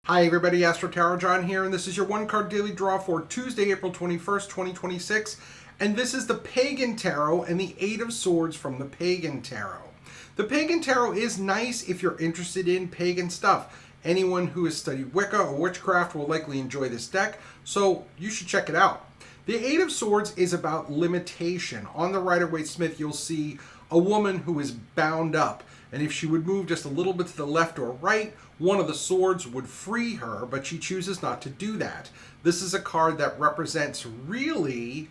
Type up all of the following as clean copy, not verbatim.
Hi everybody, AstroTarotJohn here, and this is your one-card daily draw for Tuesday, April 21st, 2026. And this is the Pagan Tarot and the Eight of Swords from the Pagan Tarot. The Pagan Tarot is nice if you're interested in pagan stuff. Anyone who has studied Wicca or witchcraft will likely enjoy this deck, so you should check it out. The Eight of Swords is about limitation. On the Rider-Waite-Smith, you'll see a woman who is bound up, and if she would move just a little bit to the left or right, one of the swords would free her, but she chooses not to do that. This is a card that represents really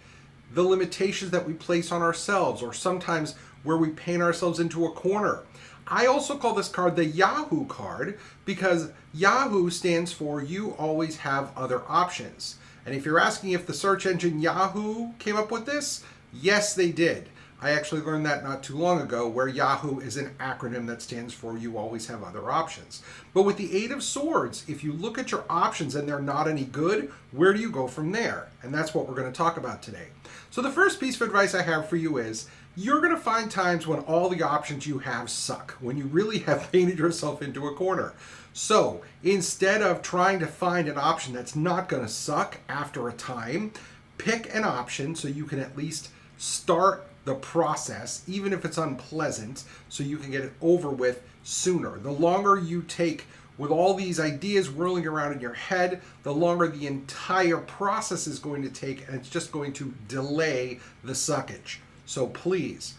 the limitations that we place on ourselves, or sometimes where we paint ourselves into a corner. I also call this card the Yahoo card because Yahoo stands for you always have other options. And if you're asking if the search engine Yahoo came up with this, yes, they did. I actually learned that not too long ago, where Yahoo is an acronym that stands for you always have other options. But with the Eight of Swords, if you look at your options and they're not any good, where do you go from there? And that's what we're going to talk about today. So the first piece of advice I have for you is, you're going to find times when all the options you have suck, when you really have painted yourself into a corner. So instead of trying to find an option that's not going to suck after a time, pick an option so you can at least start the process, even if it's unpleasant, so you can get it over with sooner. The longer you take with all these ideas whirling around in your head, the longer the entire process is going to take, and it's just going to delay the suckage. So please,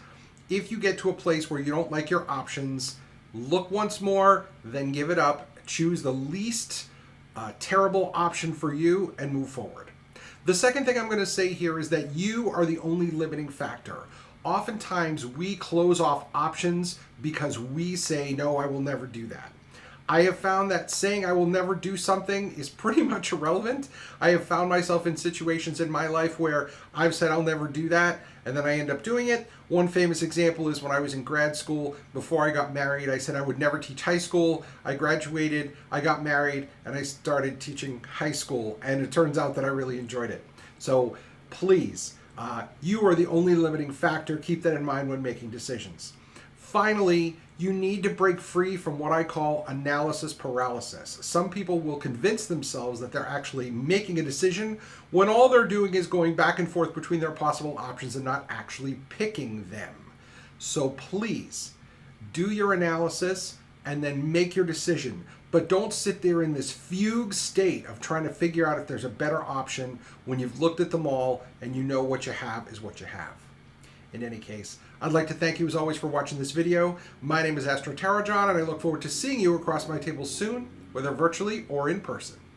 if you get to a place where you don't like your options, look once more, then give it up, choose the least terrible option for you, and move forward. The second thing I'm going to say here is that you are the only limiting factor. Oftentimes we close off options because we say, no, I will never do that. I have found that saying I will never do something is pretty much irrelevant. I have found myself in situations in my life where I've said I'll never do that, and then I end up doing it. One famous example is when I was in grad school. Before I got married, I said I would never teach high school. I graduated, I got married, and I started teaching high school, and it turns out that I really enjoyed it. So please, you are the only limiting factor. Keep that in mind when making decisions. Finally, you need to break free from what I call analysis paralysis. Some people will convince themselves that they're actually making a decision when all they're doing is going back and forth between their possible options and not actually picking them. So please, do your analysis and then make your decision. But don't sit there in this fugue state of trying to figure out if there's a better option when you've looked at them all and you know what you have is what you have. In any case, I'd like to thank you as always for watching this video. My name is AstroTarotJohn, and I look forward to seeing you across my table soon, whether virtually or in person.